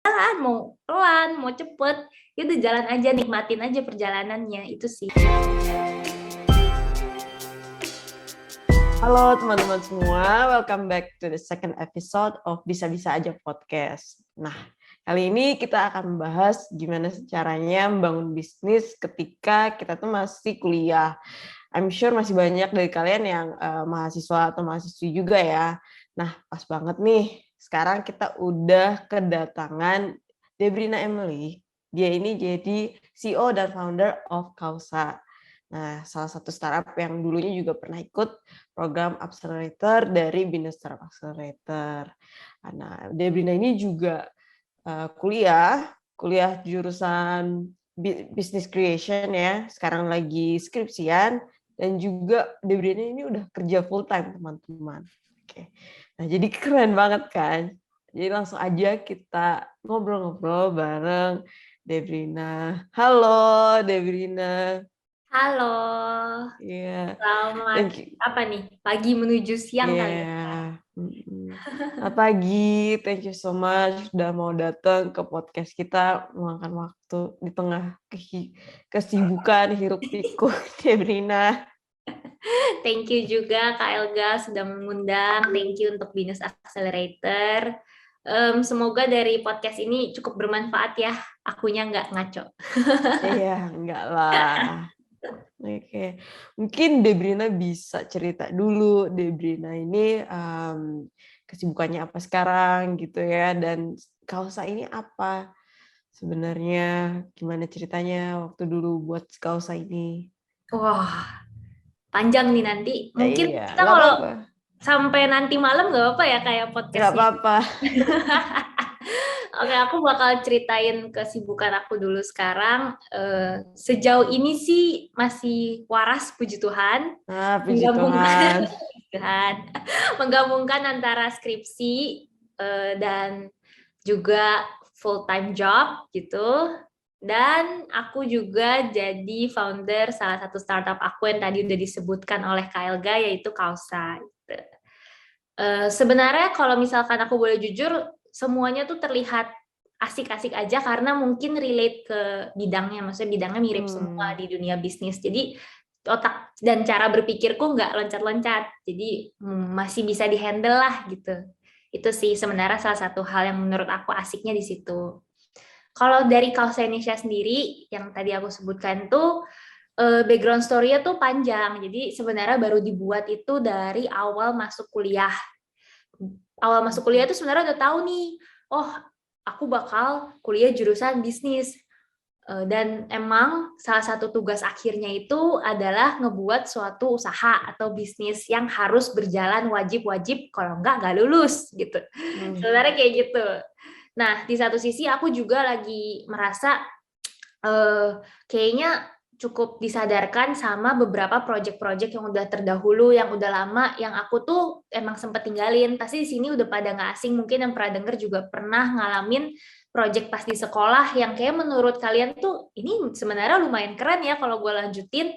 jalan, mau pelan, mau cepet, ya udah jalan aja, nikmatin aja perjalanannya, itu sih. Halo teman-teman semua, welcome back to the second episode of Bisa-Bisa Aja Podcast. Nah, kali ini kita akan membahas gimana caranya membangun bisnis ketika kita tuh masih kuliah. I'm sure masih banyak dari kalian yang mahasiswa atau mahasiswi juga ya. Nah, pas banget nih, sekarang kita udah kedatangan Debrina Emily. Dia ini jadi CEO dan founder of Kausa. Nah, salah satu startup yang dulunya juga pernah ikut program accelerator dari Binus Startup Accelerator. Nah, Debrina ini juga kuliah jurusan Business Creation ya. Sekarang lagi skripsian dan juga Debrina ini udah kerja full time, teman-teman. Oke. Nah, jadi keren banget kan? Jadi langsung aja kita ngobrol-ngobrol bareng Debrina. Halo Debrina. Halo, Iya, selamat thank you. apa nih? Pagi menuju siang kali ya? Selamat pagi, thank you so much udah mau datang ke podcast kita, meluangkan waktu di tengah kesibukan hiruk pikuk Debrina. Thank you juga Kak Elga sudah mengundang. Thank you untuk Binus Accelerator. Semoga dari podcast ini cukup bermanfaat ya. Akunya nggak ngaco. Iya, enggak lah. Oke, mungkin Debrina bisa cerita dulu. Debrina ini kesibukannya apa sekarang gitu ya, dan Kausa ini apa sebenarnya, gimana ceritanya waktu dulu buat Kausa ini? Wah, panjang nih nanti. Ya Mungkin iya, kita nggak kalau apa-apa. sampai nanti malam nggak apa-apa ya kayak Nggak podcastnya. apa-apa. Oke, aku bakal ceritain kesibukan aku dulu sekarang. Sejauh ini sih masih waras, puji Tuhan. Puji Menggabungkan, Tuhan. Tuhan, menggabungkan antara skripsi dan juga full time job gitu. Dan aku juga jadi founder salah satu startup aku yang tadi udah disebutkan oleh KLG, yaitu Kausa. Gitu. Sebenarnya kalau misalkan aku boleh jujur, semuanya tuh terlihat asik-asik aja karena mungkin relate ke bidangnya, maksudnya bidangnya mirip semua di dunia bisnis. Jadi otak dan cara berpikirku nggak loncat-loncat, jadi masih bisa dihandle lah gitu. Itu sih sebenarnya salah satu hal yang menurut aku asiknya di situ. Kalau dari Kausa Indonesia sendiri, yang tadi aku sebutkan tuh, background story-nya tuh panjang. Jadi sebenarnya baru dibuat itu dari awal masuk kuliah. Awal masuk kuliah itu sebenarnya udah tahu nih, oh aku bakal kuliah jurusan bisnis. Dan emang salah satu tugas akhirnya itu adalah ngebuat suatu usaha atau bisnis yang harus berjalan wajib-wajib, kalau nggak lulus gitu. Sebenarnya kayak gitu. Nah, di satu sisi aku juga lagi merasa kayaknya cukup disadarkan sama beberapa project-project yang udah terdahulu, yang udah lama, yang aku tuh emang sempet tinggalin. Pasti di sini udah pada nggak asing, mungkin yang pernah denger juga pernah ngalamin project pas di sekolah yang kayak menurut kalian tuh ini sebenarnya lumayan keren ya kalau gue lanjutin,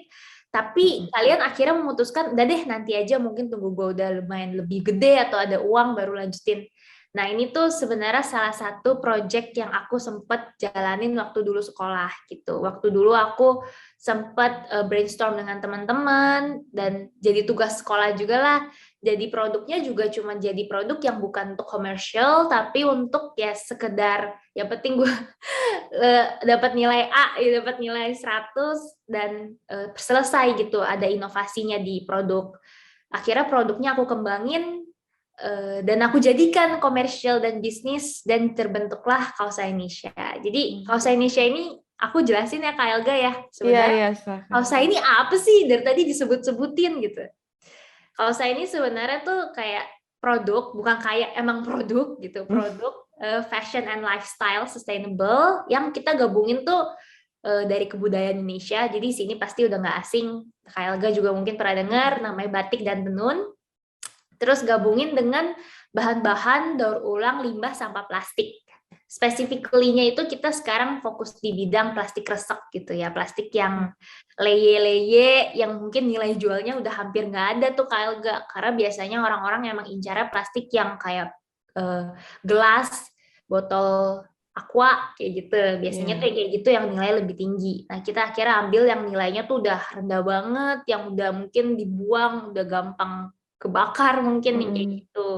tapi kalian akhirnya memutuskan, udah deh nanti aja, mungkin tunggu gue udah lumayan lebih gede atau ada uang baru lanjutin. Nah, ini tuh sebenarnya salah satu project yang aku sempat jalanin waktu dulu sekolah gitu. Waktu dulu aku sempat brainstorm dengan teman-teman dan jadi tugas sekolah juga lah. Jadi produknya juga cuma jadi produk yang bukan untuk komersial, tapi untuk ya sekedar yang penting gue dapat nilai A, dapat nilai 100 dan selesai gitu. Ada inovasinya di produk. Akhirnya produknya aku kembangin dan aku jadikan komersial dan bisnis, dan terbentuklah Kausa Indonesia. Jadi Kausa Indonesia ini aku jelasin ya Kak Elga ya, sebenarnya Kausa ini apa sih, dari tadi disebut-sebutin gitu. Kausa ini sebenarnya tuh kayak produk, bukan kayak, emang produk gitu, produk fashion and lifestyle sustainable yang kita gabungin tuh dari kebudayaan Indonesia. Jadi sini pasti udah nggak asing, Kak Elga juga mungkin pernah dengar, namanya batik dan tenun. Terus gabungin dengan bahan-bahan daur ulang limbah sampah plastik. Specifically-nya itu kita sekarang fokus di bidang plastik resek gitu ya, plastik yang leye-leye, yang mungkin nilai jualnya udah hampir nggak ada tuh KLG, karena biasanya orang-orang emang incarnya plastik yang kayak gelas, botol aqua kayak gitu. Biasanya tuh Iya. kayak gitu yang nilai lebih tinggi. Nah, kita akhirnya ambil yang nilainya tuh udah rendah banget, yang udah mungkin dibuang, udah gampang kebakar mungkin yang kayak Mm-mm. gitu.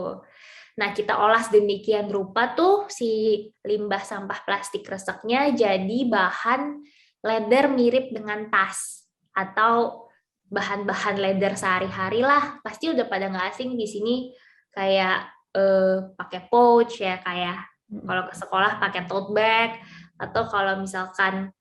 Nah, kita olah sedemikian rupa tuh si limbah sampah plastik reseknya jadi bahan leather mirip dengan tas atau bahan-bahan leather sehari-hari lah. Pasti udah pada nggak asing di sini kayak pakai pouch ya, kayak Mm-mm. kalau ke sekolah pakai tote bag, atau kalau misalkan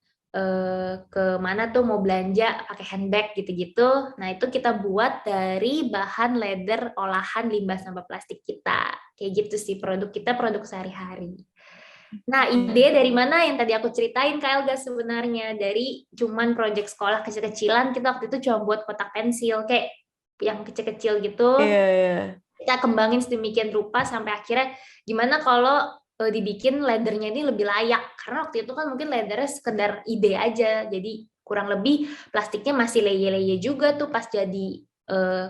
ke mana tuh mau belanja pakai handbag gitu-gitu. Nah, itu kita buat dari bahan leather olahan limbah sampah plastik kita. Kayak gitu sih produk kita, produk sehari-hari. Nah, ide Iya. dari mana yang tadi aku ceritain Kak Elga, sebenarnya dari cuman project sekolah kecil-kecilan. Kita waktu itu cuma buat kotak pensil kayak yang kecil-kecil gitu, Iya, iya. kita kembangin sedemikian rupa sampai akhirnya gimana kalau dibikin leathernya ini lebih layak, karena waktu itu kan mungkin leathernya sekedar ide aja, jadi kurang lebih plastiknya masih leye-leye juga tuh pas jadi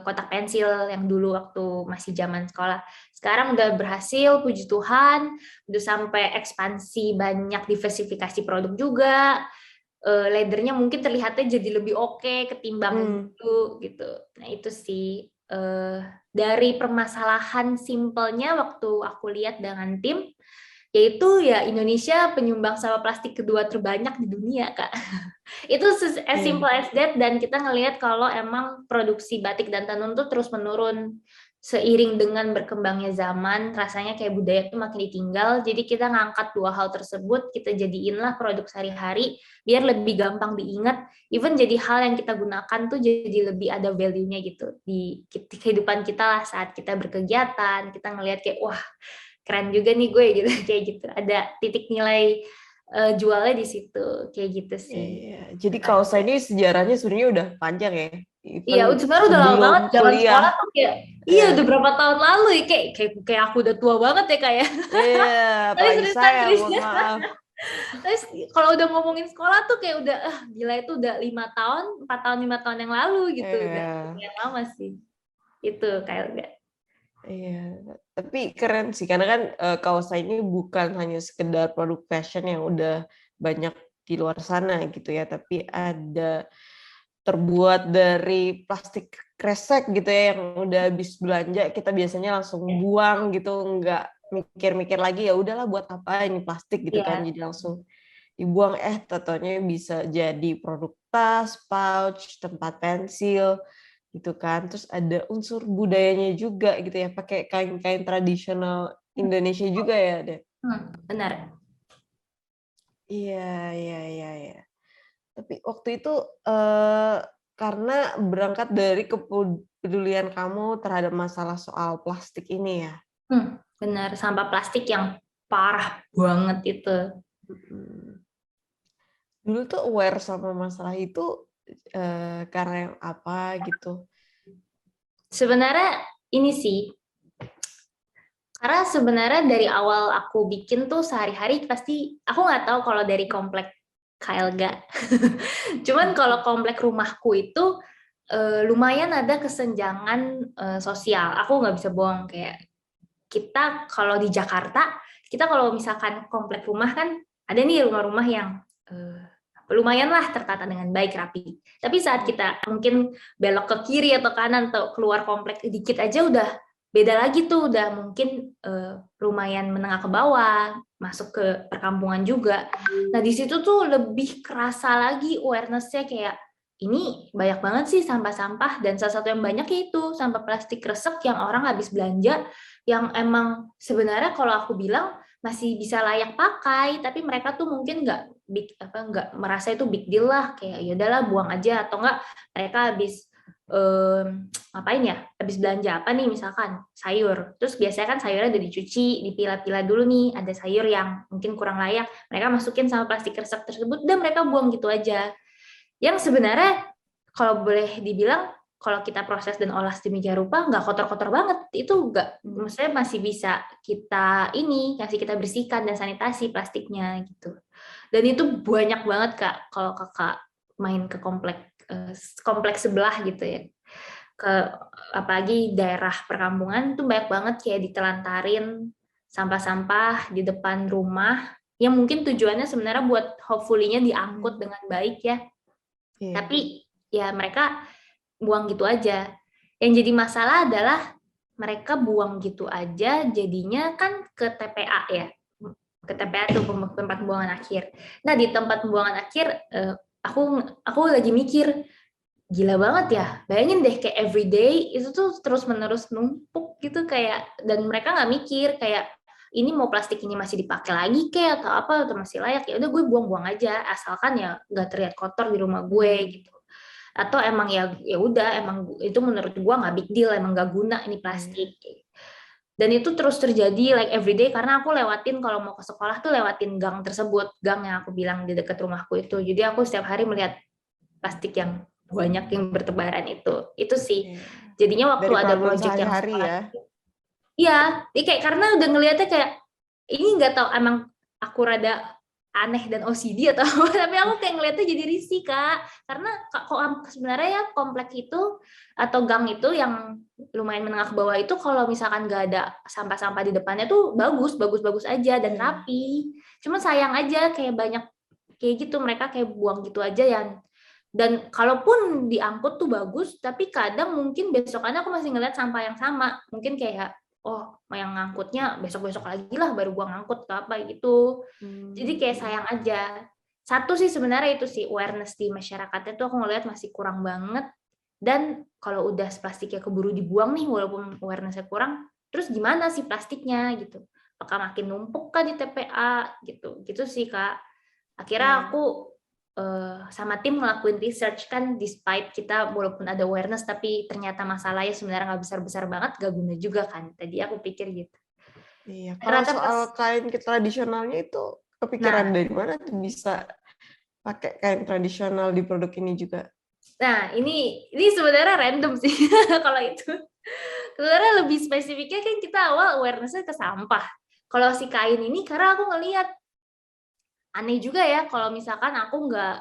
kotak pensil yang dulu waktu masih zaman sekolah. Sekarang udah berhasil, puji Tuhan, udah sampai ekspansi banyak diversifikasi produk juga. Leathernya mungkin terlihatnya jadi lebih oke ketimbang yang Hmm. dulu gitu. Nah itu sih dari permasalahan simpelnya waktu aku lihat dengan tim, yaitu ya Indonesia penyumbang sampah plastik kedua terbanyak di dunia, Kak. Itu as Iya. simple as that, dan kita ngelihat kalau emang produksi batik dan tenun tuh terus menurun seiring dengan berkembangnya zaman, rasanya kayak budaya itu makin ditinggal. Jadi kita ngangkat dua hal tersebut, kita jadiinlah produk sehari-hari biar lebih gampang diingat. Even jadi hal yang kita gunakan tuh jadi lebih ada value-nya gitu di kehidupan kita lah saat kita berkegiatan. Kita ngelihat kayak wah keren juga nih gue gitu kayak gitu. Ada titik nilai jualnya di situ kayak gitu sih. Iya. Jadi Kausa ini sejarahnya sebenarnya udah panjang ya. Iya, Even sebenarnya udah lama sebelum banget zaman kuliah. sekolah tuh kayak iya Iya. udah berapa tahun lalu ya kayak aku udah tua banget ya kayak. Iya, Tapi apalagi seriusan saya, mohon seriusan. maaf. Terus kalau udah ngomongin sekolah tuh kayak udah gila itu udah 5 tahun, 4 tahun 5 tahun yang lalu gitu udah Iya. lumayan lama sih. Itu kayak enggak. Iya, tapi keren sih karena kan Kausa ini bukan hanya sekedar produk fashion yang udah banyak di luar sana gitu ya, tapi ada terbuat dari plastik kresek gitu ya yang udah habis belanja kita biasanya langsung buang gitu, nggak mikir-mikir lagi ya udahlah buat apa ini plastik gitu kan, Iya. jadi langsung dibuang, totonya bisa jadi produk tas, pouch, tempat pensil gitu kan. Terus ada unsur budayanya juga gitu ya, pakai kain-kain tradisional Indonesia juga ya, Dek? Benar. Iya, iya, iya, iya. Tapi waktu itu eh, karena berangkat dari kepedulian kamu terhadap masalah soal plastik ini ya. Benar, sampah plastik yang parah banget itu. Mm. Dulu tuh aware sama masalah itu karena yang apa gitu. Sebenarnya ini sih, karena sebenarnya dari awal aku bikin tuh sehari-hari pasti, aku nggak tahu kalau dari komplek KLG. Cuman kalau komplek rumahku itu lumayan ada kesenjangan sosial. Aku nggak bisa bohong, kayak kita kalau di Jakarta, kita kalau misalkan komplek rumah kan ada nih rumah-rumah yang lumayan lah tertata dengan baik rapi. Tapi saat kita mungkin belok ke kiri atau kanan atau keluar komplek dikit aja udah beda lagi tuh, udah mungkin lumayan menengah ke bawah, masuk ke perkampungan juga. Nah di situ tuh lebih kerasa lagi awareness-nya, kayak ini banyak banget sih sampah-sampah, dan salah satu yang banyak yaitu sampah plastik resek yang orang habis belanja, yang emang sebenarnya kalau aku bilang masih bisa layak pakai, tapi mereka tuh mungkin nggak merasa itu big deal lah, kayak ya udahlah buang aja, atau enggak mereka habis ngapain ya, habis belanja apa nih, misalkan sayur, terus biasanya kan sayurnya udah dicuci, dipilah-pilah dulu nih, ada sayur yang mungkin kurang layak, mereka masukin sama plastik resek tersebut dan mereka buang gitu aja, yang sebenarnya kalau boleh dibilang kalau kita proses dan olah sedemikian rupa nggak kotor-kotor banget, itu nggak, maksudnya masih bisa kita kita bersihkan dan sanitasi plastiknya gitu. Dan itu banyak banget Kak kalau Kakak main ke kompleks sebelah gitu ya, ke apalagi daerah perkampungan tuh banyak banget kayak ditelantarin sampah-sampah di depan rumah yang mungkin tujuannya sebenarnya buat hopefully-nya diangkut dengan baik ya. Tapi ya mereka buang gitu aja. Yang jadi masalah adalah mereka buang gitu aja, jadinya kan ke TPA ya. Ke TPA tuh tempat pembuangan akhir. Nah, di tempat pembuangan akhir aku lagi mikir, gila banget ya. Bayangin deh kayak everyday itu tuh terus-menerus numpuk gitu kayak, dan mereka nggak mikir kayak ini mau plastik ini masih dipakai lagi kayak atau apa atau masih layak, ya udah gue buang-buang aja asalkan ya nggak terlihat kotor di rumah gue gitu. Atau emang ya udah emang itu menurut gue nggak big deal, emang nggak guna ini plastik. Dan itu terus terjadi like everyday karena aku lewatin kalau mau ke sekolah tuh lewatin gang tersebut, gang yang aku bilang di dekat rumahku itu. Jadi aku setiap hari melihat plastik yang banyak yang bertebaran itu sih. Jadinya waktu dari ada problem project yang sehari-hari ya. Iya, kayak karena udah ngelihatnya kayak ini nggak tahu emang aku rada aneh dan OCD atau apa, tapi aku kayak ngelihatnya jadi risih Kak, karena kok sebenarnya ya komplek itu atau gang itu yang lumayan menengah ke bawah itu kalau misalkan nggak ada sampah-sampah di depannya tuh bagus aja dan rapi. Cuma sayang aja kayak banyak kayak gitu mereka kayak buang gitu aja ya. Dan kalaupun diangkut tuh bagus, tapi kadang mungkin besokannya aku masih ngeliat sampah yang sama. Mungkin kayak, oh yang ngangkutnya besok-besok lagi lah baru gua ngangkut atau apa gitu. Jadi kayak sayang aja. Satu sih sebenarnya itu sih awareness di masyarakatnya tuh aku ngeliat masih kurang banget. Dan kalau udah plastiknya keburu dibuang nih, walaupun awareness-nya kurang, terus gimana sih plastiknya gitu? Apakah makin numpuk kah di TPA gitu? Gitu sih Kak. Akhirnya aku sama tim ngelakuin research kan, despite kita walaupun ada awareness tapi ternyata masalahnya sebenarnya nggak besar-besar banget, gak guna juga kan. Tadi aku pikir gitu. Iya, kalau Ternyata soal kain tradisionalnya itu kepikiran dari mana tuh bisa pakai kain tradisional di produk ini juga? Nah, ini sebenarnya random sih kalau itu. Sebenarnya lebih spesifiknya kan kita awal awareness-nya ke sampah. Kalau si kain ini karena aku ngelihat aneh juga ya kalau misalkan aku nggak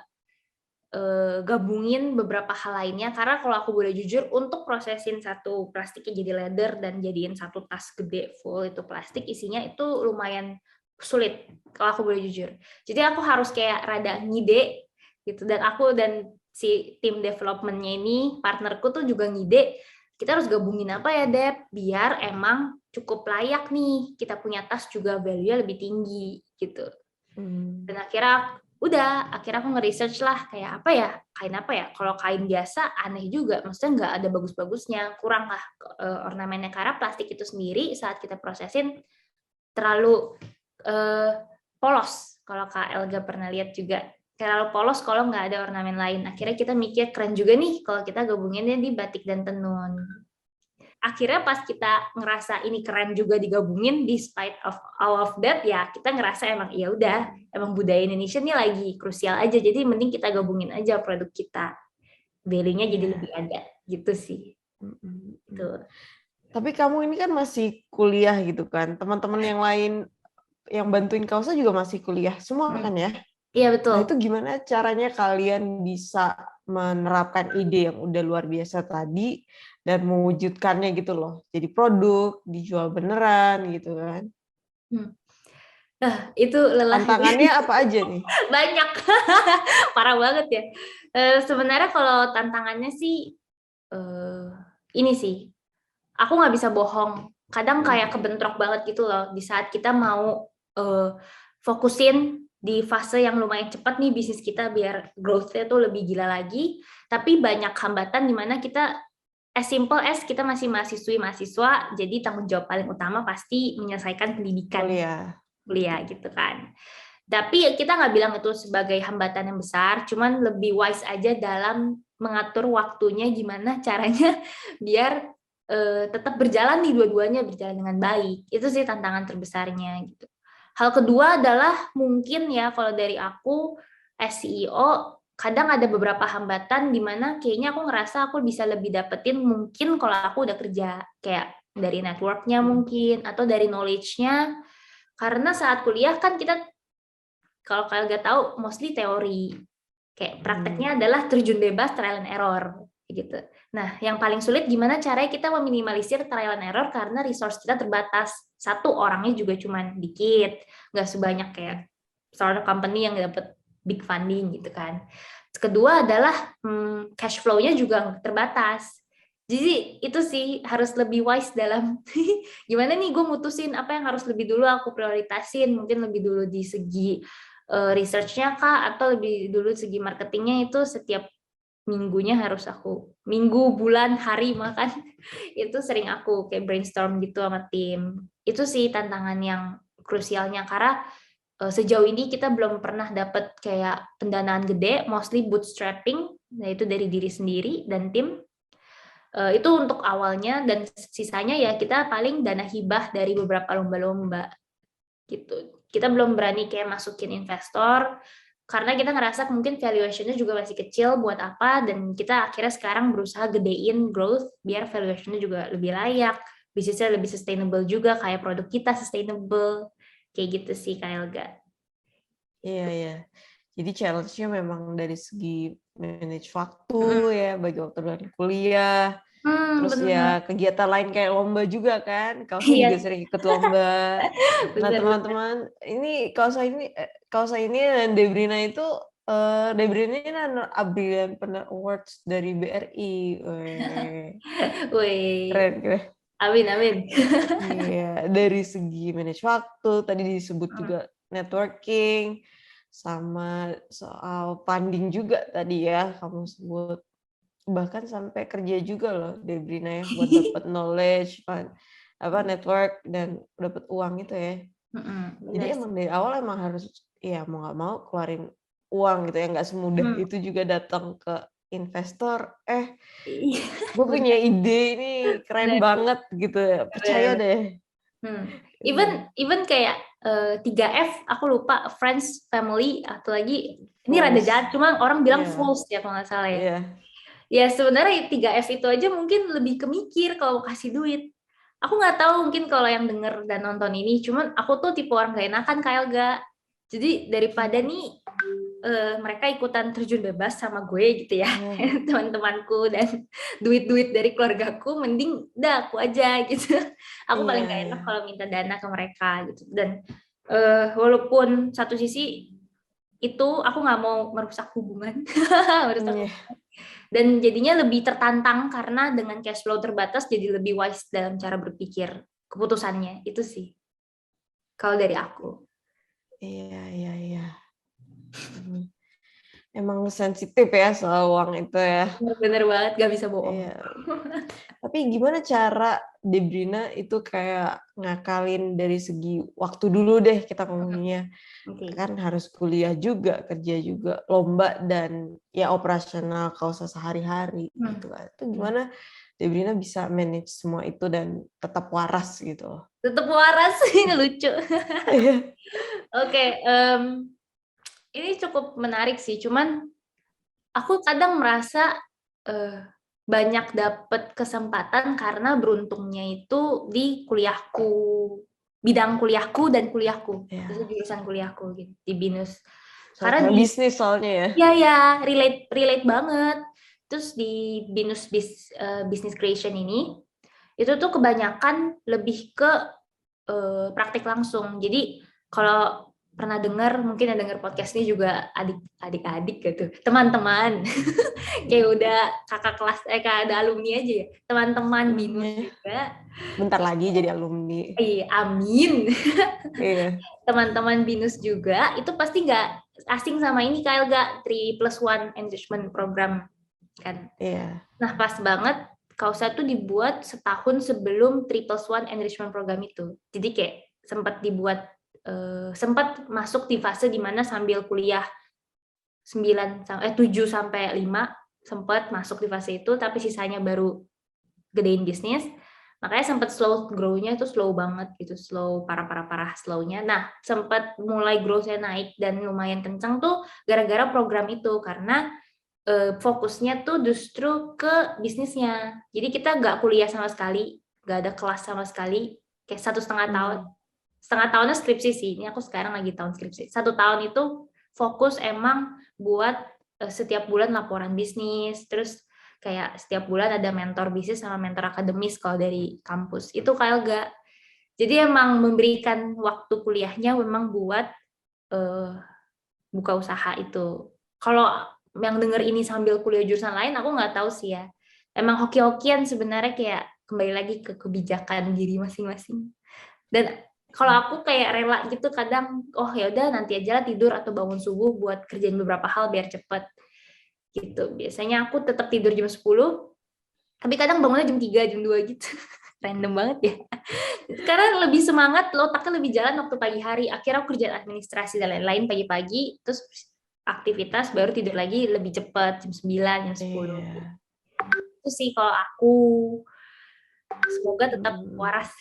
gabungin beberapa hal lainnya, karena kalau aku boleh jujur untuk prosesin satu plastiknya jadi leather dan jadiin satu tas gede full itu plastik isinya itu lumayan sulit kalau aku boleh jujur. Jadi aku harus kayak rada ngide gitu, dan aku dan si tim development-nya ini partnerku tuh juga ngide kita harus gabungin apa ya Dep biar emang cukup layak nih kita punya tas juga value-nya lebih tinggi gitu. Dan akhirnya aku nge-research lah kayak apa ya, kain apa ya, kalau kain biasa aneh juga, maksudnya nggak ada bagus-bagusnya, kurang lah ornamennya, karena plastik itu sendiri saat kita prosesin terlalu polos, kalau Kak Elga pernah lihat juga, terlalu polos kalau nggak ada ornamen lain. Akhirnya kita mikir keren juga nih kalau kita gabunginnya di batik dan tenun. Akhirnya pas kita ngerasa ini keren juga digabungin, despite of all of that ya kita ngerasa emang ya udah emang budaya Indonesia nih lagi krusial aja, jadi mending kita gabungin aja produk kita, value-nya jadi lebih ada gitu sih. Tuh. Tapi kamu ini kan masih kuliah gitu kan, teman-teman yang lain yang bantuin Kausa juga masih kuliah semua kan ya? Iya betul. Nah itu gimana caranya kalian bisa menerapkan ide yang udah luar biasa tadi dan mewujudkannya gitu loh, jadi produk, dijual beneran gitu kan? Nah, itu lelah. Tantangannya apa aja nih? Banyak. Parah banget ya. Sebenarnya kalau tantangannya sih ini sih, aku nggak bisa bohong. Kadang kayak kebentrok banget gitu loh di saat kita mau fokusin di fase yang lumayan cepat nih bisnis kita biar growth-nya tuh lebih gila lagi, tapi banyak hambatan di mana kita as simple as kita masih mahasiswa, jadi tanggung jawab paling utama pasti menyelesaikan pendidikan kuliah gitu kan. Tapi kita nggak bilang itu sebagai hambatan yang besar, cuman lebih wise aja dalam mengatur waktunya gimana caranya biar tetap berjalan nih dua-duanya berjalan dengan baik. Itu sih tantangan terbesarnya gitu. Hal kedua adalah mungkin ya kalau dari aku as CEO kadang ada beberapa hambatan di mana kayaknya aku ngerasa aku bisa lebih dapetin mungkin kalau aku udah kerja, kayak dari network-nya mungkin atau dari knowledge-nya. Karena saat kuliah kan kita kalau kalian nggak tahu mostly teori. Kayak prakteknya adalah terjun bebas trial and error gitu. Nah, yang paling sulit gimana caranya kita meminimalisir trial and error karena resource kita terbatas. Satu, orangnya juga cuma dikit, nggak sebanyak kayak startup company yang dapat big funding gitu kan. Kedua adalah cash flow-nya juga terbatas. Jadi itu sih harus lebih wise dalam gimana nih gue mutusin apa yang harus lebih dulu aku prioritasin, mungkin lebih dulu di segi research-nya kah, atau lebih dulu segi marketingnya. Itu setiap minggunya harus aku, minggu, bulan, hari makan itu sering aku kayak brainstorm gitu sama tim. Itu sih tantangan yang krusialnya, karena sejauh ini kita belum pernah dapat kayak pendanaan gede, mostly bootstrapping, yaitu dari diri sendiri dan tim. Itu untuk awalnya, dan sisanya ya kita paling dana hibah dari beberapa lomba-lomba gitu. Kita belum berani kayak masukin investor karena kita ngerasa mungkin valuation-nya juga masih kecil buat apa, dan kita akhirnya sekarang berusaha gedein growth biar valuation-nya juga lebih layak, bisnisnya lebih sustainable juga, kayak produk kita sustainable. Kayak gitu sih Kak Elga. Iya, iya. Jadi challenge-nya memang dari segi manage waktu ya, bagi waktu dari kuliah. Terus Bener. ya kegiatan lain kayak lomba juga kan. Kausa Iya, juga sering ikut lomba. Nah bener. teman-teman, ini Kausa ini dan Debrina itu Debrina ini Brilliant Partner Awards dari BRI. Weh, Wih, keren, keren. amin, amin. Iya, dari segi manage waktu, tadi disebut juga networking, sama soal funding juga tadi ya, kamu sebut. Bahkan sampai kerja juga loh, Debrina ya, buat dapat knowledge, network, dan dapat uang itu ya. Jadi Bener. emang dari awal emang harus, ya mau nggak mau keluarin uang gitu ya, nggak semudah itu juga datang ke investor, Iya, gue punya bener, ide ini keren bener, banget gitu, percaya bener. deh. Even kayak 3F, aku lupa, friends, family, atau lagi ini rada Fools, jahat, cuma orang bilang ya, fools ya kalau nggak salah ya. ya, Ya sebenarnya 3F itu aja mungkin lebih kemikir kalau mau kasih duit. Aku nggak tahu mungkin kalau yang denger dan nonton ini, cuman aku tuh tipe orang gak enakan kayak Elga. Jadi daripada nih mereka ikutan terjun bebas sama gue gitu ya, teman-temanku dan duit-duit dari keluargaku, mending dah aku aja gitu. Aku paling gak enak iya, kalau minta dana ke mereka gitu. Dan walaupun satu sisi itu aku nggak mau merusak hubungan, iya, dan jadinya lebih tertantang karena dengan cash flow terbatas, jadi lebih wise dalam cara berpikir keputusannya. Itu sih kalau dari aku. iya, iya, iya. Emang sensitif ya soal uang itu ya. Bener banget, gak bisa bohong. Iya. Tapi gimana cara Debrina itu kayak ngakalin dari segi waktu dulu deh kita ngomongnya. Oke. Kan harus kuliah juga, kerja juga, lomba, dan ya operasional kausa sehari-hari gitu kan. Itu gimana Debrina bisa manage semua itu dan tetap waras gitu. Tetap waras, ini lucu. Iya. Oke, ini cukup menarik sih. Cuman aku kadang merasa banyak dapat kesempatan karena beruntungnya itu di kuliahku, bidang kuliahku dan kuliahku, itu Ya. jurusan kuliahku gitu di BINUS. Karena Sama di bisnis soalnya ya. ya relate banget. Terus di BINUS Business Creation ini itu tuh kebanyakan lebih ke praktik langsung. Jadi kalau pernah dengar, mungkin yang dengar podcast ini juga adik-adik gitu, teman-teman, kayak udah kakak kelas, kayak ada alumni aja ya, teman-teman BINUS juga. Bentar lagi jadi alumni. Amin. Iya. Teman-teman BINUS juga itu pasti nggak asing sama ini Kak Elga, 3+1 Enrichment Program kan. Iya. Nah pas banget Kausa tuh dibuat setahun sebelum 3+1 Enrichment Program itu. Jadi kayak sempat dibuat, sempat masuk di fase dimana sambil kuliah 7 sampai 5 sempat masuk di fase itu, tapi sisanya baru gedein bisnis. Makanya sempat slow grow-nya itu slow banget gitu, slow parah slow-nya. Nah, sempat mulai growth-nya naik dan lumayan kencang tuh gara-gara program itu, karena fokusnya tuh justru ke bisnisnya. Jadi kita nggak kuliah sama sekali, nggak ada kelas sama sekali, kayak 1,5 tahun. Setengah tahunnya skripsi sih, ini aku sekarang lagi tahun skripsi. 1 tahun itu fokus emang buat setiap bulan laporan bisnis, terus kayak setiap bulan ada mentor bisnis sama mentor akademis kalau dari kampus. Itu kayak gak. Jadi emang memberikan waktu kuliahnya memang buat buka usaha itu. Kalau yang denger ini sambil kuliah jurusan lain, aku nggak tahu sih ya. Emang hoki-hokian sebenarnya, kayak kembali lagi ke kebijakan diri masing-masing. Dan kalau aku kayak rela gitu kadang, oh ya udah nanti aja lah tidur atau bangun subuh buat kerjain beberapa hal biar cepet gitu. Biasanya aku tetap tidur jam 10, tapi kadang bangunnya jam 3, jam 2 gitu. Random banget ya. Karena lebih semangat, otaknya lebih jalan waktu pagi hari. Akhirnya aku kerjaan administrasi dan lain-lain pagi-pagi, terus aktivitas baru tidur lagi lebih cepat, jam 9, jam 10. Iya. Itu sih kalau aku. Semoga tetap waras.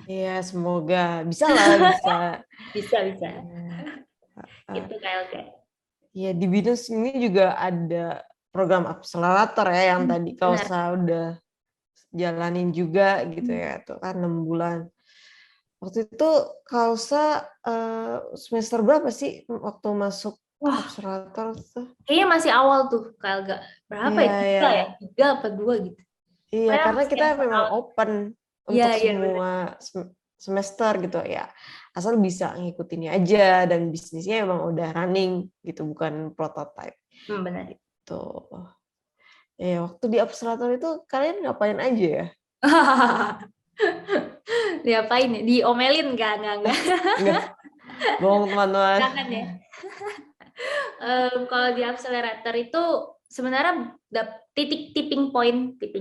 Iya, semoga bisa lah, bisa. Bisa. Ah, Itu kayak ya di BINUS ini juga ada program akselerator ya yang tadi benar. Kausa udah jalanin juga gitu ya, tuh kan 6 bulan. Waktu itu Kausa semester berapa sih waktu masuk Wah, akselerator tuh? kayaknya masih awal tuh, kayak berapa ya? Iya, 3 ya. ya? 3 apa 2 gitu. Iya, Kayak karena kita semester memang awal. open Iya, untuk iya benar. semua semester gitu ya. Asal bisa ngikutinnya aja dan bisnisnya emang udah running gitu, bukan prototype. Benar. Tuh. Ya, waktu di akselerator itu kalian ngapain aja ya? Diapain ya? Diomelin enggak. Enggak, bohong teman-teman. Jangan ya. Kalau di accelerator itu sebenarnya tipping point gitu,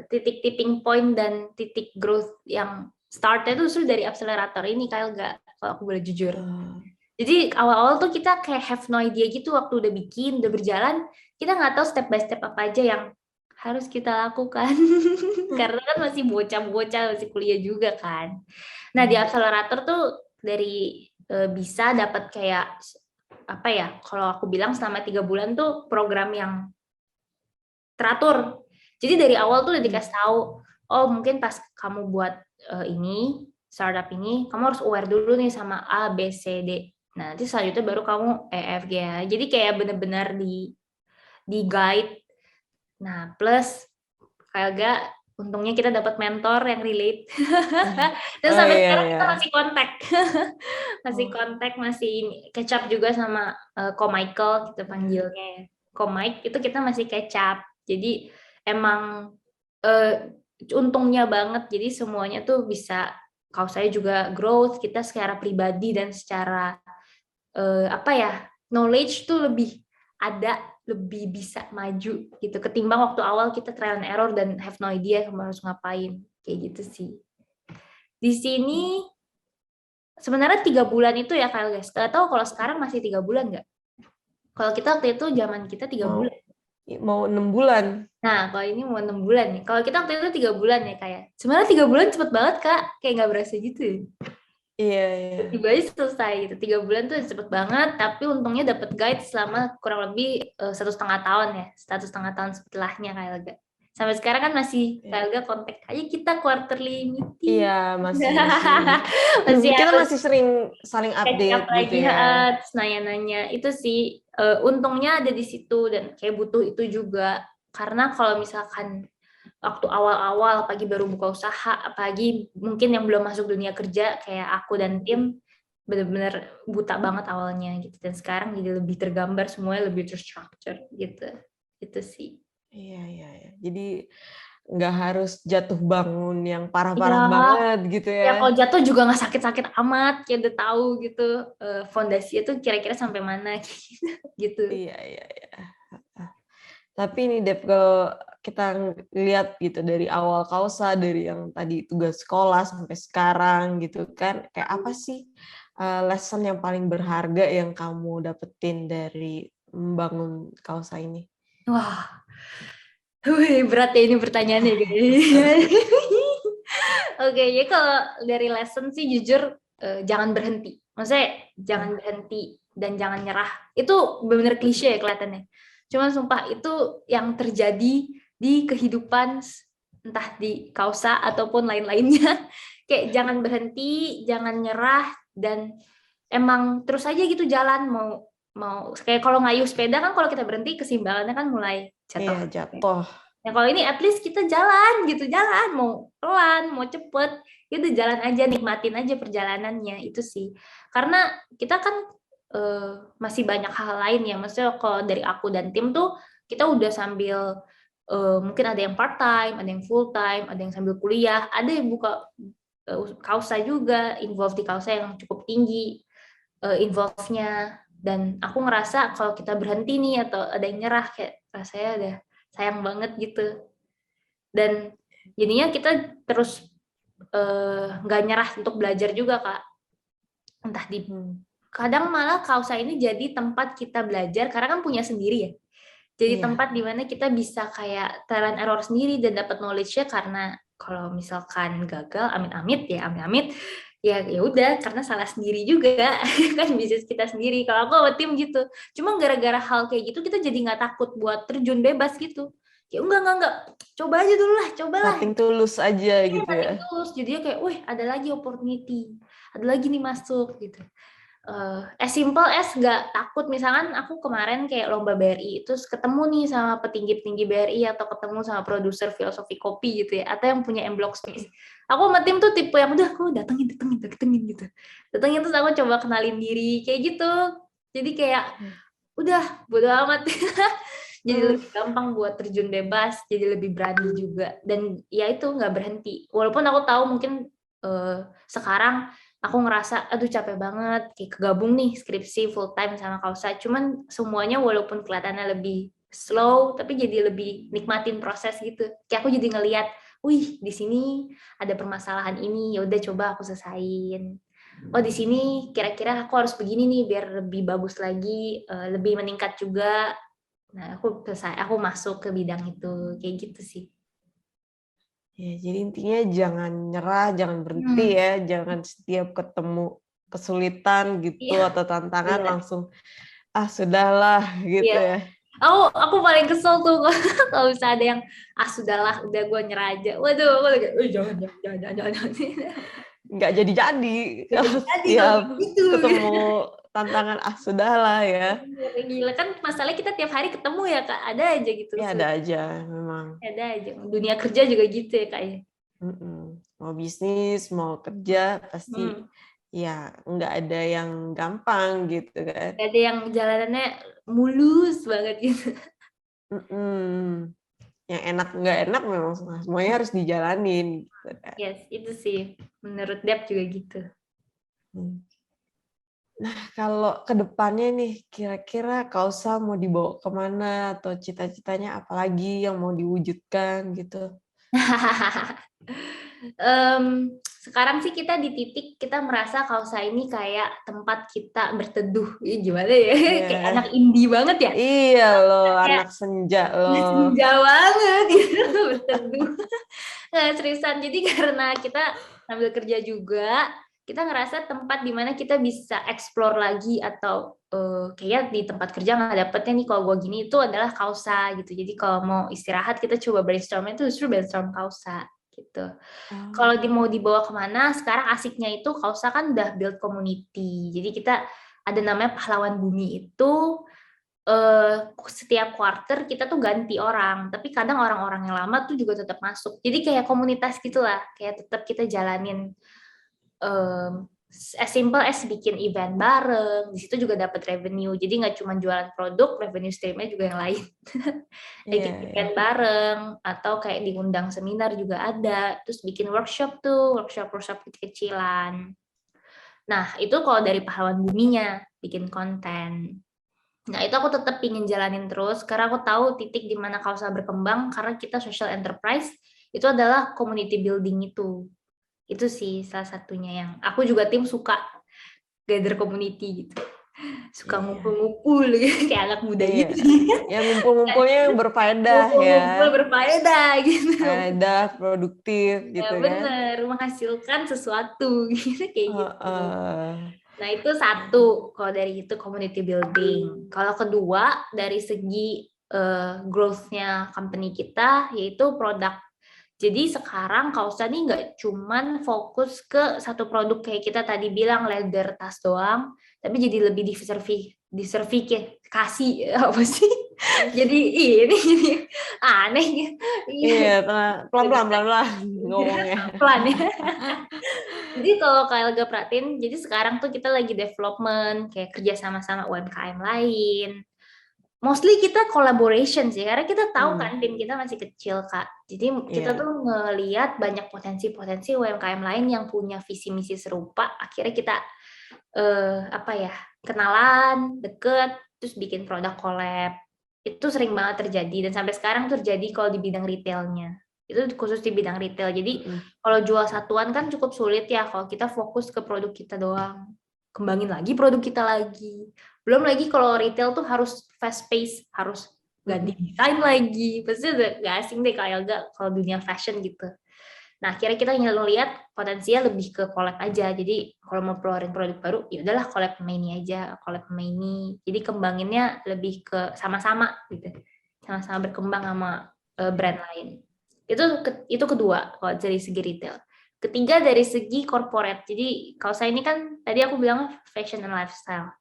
tipping point dan titik growth yang startnya itu usul dari accelerator ini, kayak nggak, kalau aku boleh jujur. Jadi awal-awal tuh kita kayak have no idea gitu, waktu udah bikin, udah berjalan, kita nggak tahu step by step apa aja yang harus kita lakukan. Karena kan masih bocah-bocah, masih kuliah juga kan. Nah di accelerator tuh dari bisa dapat kayak apa ya, kalau aku bilang selama 3 bulan tuh program yang teratur. Jadi dari awal tuh udah dikasih tahu, oh mungkin pas kamu buat ini startup ini, kamu harus aware dulu nih sama A, B, C, D. Nah nanti selanjutnya baru kamu E, F, G. Jadi kayak bener-bener di guide. Nah plus kayak gak, untungnya kita dapat mentor yang relate. Terus sampai Iya, sekarang iya. kita masih kontak. Masih catch up juga sama Ko Michael, kita panggilnya. Ko Mike itu kita masih catch up. Jadi emang untungnya banget. Jadi semuanya tuh bisa, kalau saya juga growth, kita secara pribadi dan secara apa ya, knowledge tuh lebih ada, lebih bisa maju gitu ketimbang waktu awal kita trial and error dan have no idea harus ngapain, kayak gitu sih. Di sini sebenarnya 3 bulan itu ya Kyle guys, gak tahu kalau sekarang masih 3 bulan nggak? Kalau kita waktu itu zaman kita 3 bulan. Mau 6 bulan. Nah kalau ini mau 6 bulan nih. Kalau kita waktu itu 3 bulan ya kayak. Sebenarnya 3 bulan cepet banget Kak, kayak nggak berasa gitu. Iya, iya. Tiba aja selesai gitu. 3 bulan tuh cepet banget, tapi untungnya dapat guide selama kurang lebih 1,5 tahun ya, 1,5 tahun setelahnya kayak Elga. Sampai sekarang kan masih kayak Elga kontak aja kita quarterly meeting. Iya, masih kita harus masih sering saling update lagi, gitu ya. terus nanya-nanya. Itu sih untungnya ada di situ dan kayak butuh itu juga. Karena kalau misalkan waktu awal-awal pagi baru buka usaha, apalagi mungkin yang belum masuk dunia kerja kayak aku dan tim, benar-benar buta banget awalnya gitu, dan sekarang jadi lebih tergambar, semuanya lebih terstructure gitu. Itu sih. Iya. Jadi nggak harus jatuh bangun yang parah-parah Ya, banget gitu ya ya. kalau jatuh juga nggak sakit-sakit amat, kayak udah tahu gitu fondasinya tuh kira-kira sampai mana gitu. Iya. Tapi ini Dep, kalau kita lihat gitu dari awal Kausa, dari yang tadi tugas sekolah sampai sekarang gitu kan, kayak apa sih lesson yang paling berharga yang kamu dapetin dari membangun Kausa ini? Wah, berat ya ini pertanyaannya guys. Oke, jadi kalau dari lesson sih jujur jangan berhenti. Maksudnya jangan berhenti dan jangan nyerah. Itu benar-benar klise ya kelihatannya. Cuma sumpah itu yang terjadi di kehidupan, entah di Kausa ataupun lain-lainnya. Kayak jangan berhenti, jangan nyerah, dan emang terus aja gitu jalan. Mau kayak kalau ngayuh sepeda kan, kalau kita berhenti keseimbangannya kan mulai jatuh. Iya, jatuh. Nah kalau ini at least kita jalan gitu, jalan mau pelan mau cepet, ya udah jalan aja, nikmatin aja perjalanannya, itu sih. Karena kita kan masih banyak hal lain ya, maksudnya kalau dari aku dan tim tuh kita udah sambil mungkin ada yang part time, ada yang full time, ada yang sambil kuliah, ada yang buka Kausa juga, involve di Kausa yang cukup tinggi involve-nya. Dan aku ngerasa kalau kita berhenti nih atau ada yang nyerah, kayak rasanya udah sayang banget gitu. Dan jadinya kita terus nggak nyerah untuk belajar juga, Kak. Entah di kadang malah Kausa ini jadi tempat kita belajar karena kan punya sendiri ya. Jadi tempat di mana kita bisa kayak trial and error sendiri dan dapat knowledge-nya, karena kalau misalkan gagal, amit-amit ya udah karena salah sendiri juga kan, bisnis kita sendiri. Kalau aku sama tim gitu. Cuma gara-gara hal kayak gitu kita jadi nggak takut buat terjun bebas gitu. Ya enggak. Coba aja dulu lah, cobalah. Nothing tulus aja gitu ya. Tulus. Jadinya kayak, wih ada lagi opportunity. Ada lagi nih masuk gitu. As simple as nggak takut, misalkan aku kemarin kayak lomba BRI itu ketemu nih sama petinggi-petinggi BRI atau ketemu sama produser filosofi kopi gitu ya, atau yang punya M Block Space. Aku sama tim tuh tipe yang udah aku datengin gitu. Datengin terus aku coba kenalin diri kayak gitu. Jadi kayak udah bodo amat. Jadi lebih gampang buat terjun bebas, jadi lebih berani juga. Dan ya itu nggak berhenti. Walaupun aku tahu mungkin sekarang aku ngerasa aduh capek banget, kayak kegabung nih skripsi full time sama Kausa, cuman semuanya walaupun kelihatannya lebih slow tapi jadi lebih nikmatin proses gitu. Kayak aku jadi ngelihat, wih di sini ada permasalahan ini, ya udah coba aku selesain. Oh di sini kira-kira aku harus begini nih biar lebih bagus lagi, lebih meningkat juga. Nah aku masuk ke bidang itu, kayak gitu sih. Ya, jadi intinya jangan nyerah, jangan berhenti ya, jangan setiap ketemu kesulitan gitu atau tantangan langsung sudahlah gitu ya. Aku paling kesel tuh kalau bisa ada yang sudahlah, udah gue nyerah aja. Waduh, aku lagi, jangan. Nggak jadi-jadi. Setiap ketemu tantangan sudahlah ya. Gila kan, masalahnya kita tiap hari ketemu ya Kak, ada aja gitu. Ya ada aja memang. Ada aja, dunia kerja juga gitu ya Kak ya. Mau bisnis, mau kerja pasti ya nggak ada yang gampang gitu kan. Nggak ada yang jalanannya mulus banget gitu. Yang enak nggak enak memang semuanya harus dijalanin. Gitu kan. Yes, itu sih menurut Dep juga gitu. Nah, kalau ke depannya nih, kira-kira Kausa mau dibawa kemana atau cita-citanya apalagi yang mau diwujudkan gitu? Sekarang sih kita di titik kita merasa Kausa ini kayak tempat kita berteduh. Gimana ya? Kayak anak indie banget ya? Iya loh, anak senja loh. Senja banget gitu, berteduh. Nah, seriusan. Jadi karena kita sambil kerja juga, kita ngerasa tempat di mana kita bisa explore lagi atau kayak di tempat kerja nggak dapetnya nih kalau gue gini, itu adalah Kausa gitu. Jadi kalau mau istirahat kita coba brainstormnya itu justru brainstorm Kausa gitu. Kalau mau dibawa kemana, sekarang asiknya itu Kausa kan udah build community. Jadi kita ada namanya Pahlawan Bumi itu setiap quarter kita tuh ganti orang, tapi kadang orang-orang yang lama tuh juga tetap masuk. Jadi kayak komunitas gitulah, kayak tetap kita jalanin as simple as bikin event bareng, di situ juga dapat revenue. Jadi nggak cuma jualan produk, revenue streamnya juga yang lain. Bikin event bareng, atau kayak diundang seminar juga ada, terus bikin workshop kecil-kecilan. Nah, itu kalau dari Pahlawan Buminya, bikin konten. Nah, itu aku tetap ingin jalanin terus, karena aku tahu titik di mana Kausa berkembang, karena kita social enterprise, itu adalah community building itu. Itu sih salah satunya yang aku juga tim suka gather community gitu. Suka ngumpul-ngumpul gitu, kayak anak muda gitu. Ya ngumpul-ngumpulnya yang berfaedah Ngumpul berfaedah gitu. Faedah, produktif gitu ya, kan. Bener, menghasilkan sesuatu gitu kayak gitu. Nah, itu satu kalau dari itu community building. Kalau kedua dari segi growth-nya company kita yaitu produk. Jadi sekarang Kausa nih nggak cuman fokus ke satu produk kayak kita tadi bilang leather tas doang, tapi jadi lebih diversifikasi apa sih? Jadi ini jadi aneh ya. Iya, pelan-pelan ngomongnya. Pelan ya. Jadi kalau Kak Elga perhatiin, jadi sekarang tuh kita lagi development, kayak kerja sama-sama UMKM lain. Mostly kita collaboration sih, karena kita tahu kan tim kita masih kecil, Kak. Jadi kita tuh ngelihat banyak potensi-potensi UMKM lain yang punya visi misi serupa. Akhirnya kita kenalan, deket, terus bikin produk collab. Itu sering banget terjadi dan sampai sekarang terjadi kalau di bidang retailnya. Itu khusus di bidang retail. Jadi kalau jual satuan kan cukup sulit ya kalau kita fokus ke produk kita doang. Kembangin lagi produk kita lagi. Belum lagi kalau retail tuh harus fast pace, harus ganti desain lagi. Pasti udah gak asing deh kayak gak kalau dunia fashion gitu. Nah, akhirnya kita ngeliat potensinya lebih ke collab aja. Jadi kalau mau keluarin produk baru, ya udahlah collab sama ini aja, collab sama ini. Jadi kembanginnya lebih ke sama-sama gitu. Sama-sama berkembang sama brand lain. Itu kedua kalau dari segi retail. Ketiga dari segi corporate. Jadi kalau saya ini kan tadi aku bilang fashion and lifestyle.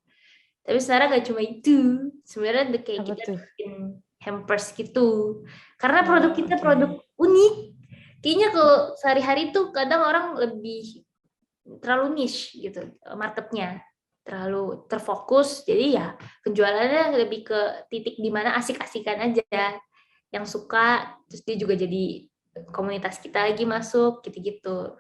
Tapi sekarang gak cuma itu. Sebenarnya kayak kita bikin hampers gitu. Karena produk kita produk unik. Kayaknya kalau sehari-hari tuh kadang orang lebih terlalu niche gitu marketnya. Terlalu terfokus. Jadi ya penjualannya lebih ke titik di mana asik-asikan aja. Yang suka, terus dia juga jadi komunitas kita lagi masuk, gitu-gitu.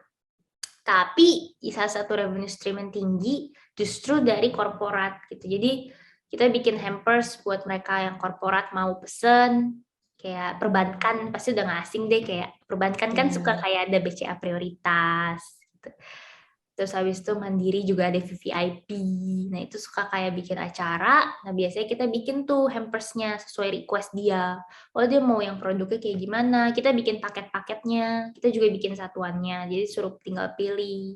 Tapi salah satu revenue stream yang tinggi justru dari korporat gitu. Jadi kita bikin hampers buat mereka yang korporat mau pesen, kayak perbankan pasti udah gak asing deh, kayak perbankan kan suka kayak ada BCA prioritas gitu. Terus habis itu Mandiri juga ada VVIP. Nah itu suka kayak bikin acara. Nah biasanya kita bikin tuh hampersnya sesuai request dia. Oh dia mau yang produknya kayak gimana. Kita bikin paket-paketnya. Kita juga bikin satuannya. Jadi suruh tinggal pilih.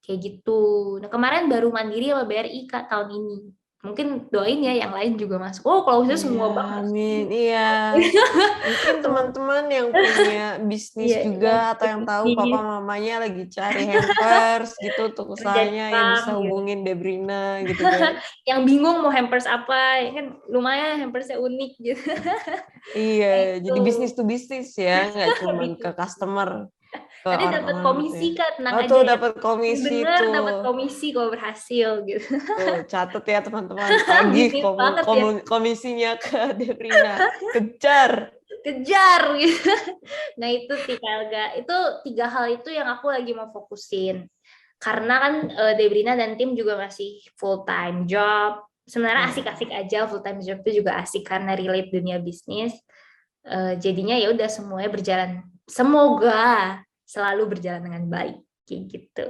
Kayak gitu. Nah kemarin baru Mandiri sama BRI Kak tahun ini. Mungkin doain ya yang lain juga masuk. Oh kalau misalnya semua bank. Amin, iya. Mungkin teman-teman yang punya bisnis juga atau yang tahu papa mamanya lagi cari hampers gitu untuk usahanya, ya bisa hubungin Debrina gitu kan. Yang bingung mau hampers apa, kan lumayan hampersnya unik gitu. Iya, jadi bisnis to bisnis ya, nggak cuma ke customer. Nanti dapat komisi Kak, tenang aja. Tuh dapat komisi bener, tuh. dapat komisi kalau berhasil gitu. Tuh catat ya teman-teman, tagih komisinya ke Debrina. Kejar gitu. Nah itu sih Kak, itu 3 hal itu yang aku lagi mau fokusin. Karena kan Debrina dan tim juga masih full time job. Sebenarnya asik-asik aja, full time job itu juga asik karena relate dunia bisnis. Jadinya ya udah semuanya berjalan, semoga selalu berjalan dengan baik kayak gitu.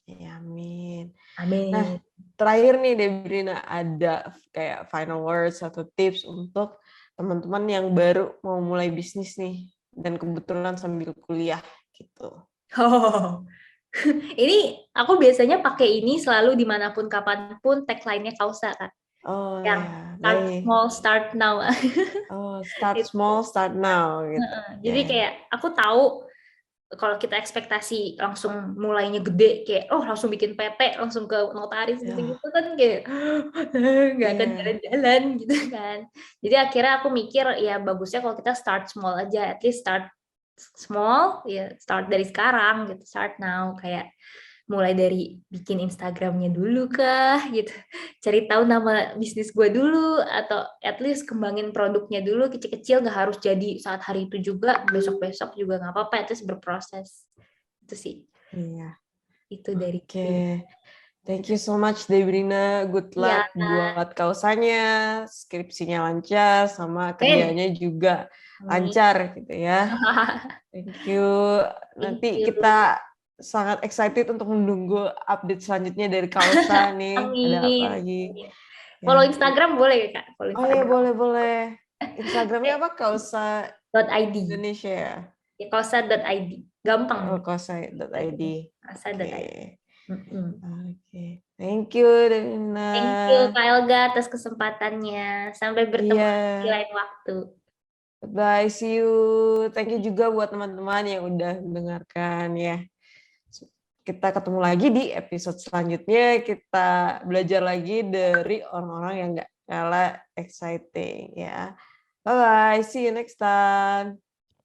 Ya, amin. Amin. Nah, terakhir nih Debrina, ada kayak final words atau tips untuk teman-teman yang baru mau mulai bisnis nih dan kebetulan sambil kuliah gitu. Ini aku biasanya pakai ini selalu dimanapun kapanpun, tagline-nya Kausa Kak. Yang start small, start now. Start small, start now gitu. Jadi kayak aku tahu kalau kita ekspektasi langsung mulainya gede, kayak langsung bikin PT, langsung ke notaris gitu-gitu kan kayak nggak akan jalan-jalan gitu kan. Jadi akhirnya aku mikir ya bagusnya kalau kita start small aja, at least start small, ya start dari sekarang gitu, start now, kayak mulai dari bikin Instagramnya dulu kah gitu, cari tahu nama bisnis gue dulu, atau at least kembangin produknya dulu kecil-kecil, nggak harus jadi saat hari itu juga, besok-besok juga nggak apa-apa, terus berproses. Itu sih. Iya. Itu dari Thank you so much Debrina, good luck buat kausanya, skripsinya lancar, sama kerjanya juga lancar gitu ya. Thank you. Nanti kita sangat excited untuk menunggu update selanjutnya dari Kausa nih. Ada apa lagi? Follow Instagram boleh Kak? Oh iya, boleh. Instagramnya apa? Kausa.id Indonesia. Ya, kausa.id. Gampang. Kausa.id. Kausa.id. Oke. Thank you, Debrina. Thank you, Kak Elga, atas kesempatannya. Sampai bertemu di lain waktu. Bye, see you. Thank you juga buat teman-teman yang udah mendengarkan ya. Kita ketemu lagi di episode selanjutnya. Kita belajar lagi dari orang-orang yang nggak Rela exciting ya. Bye bye, see you next time.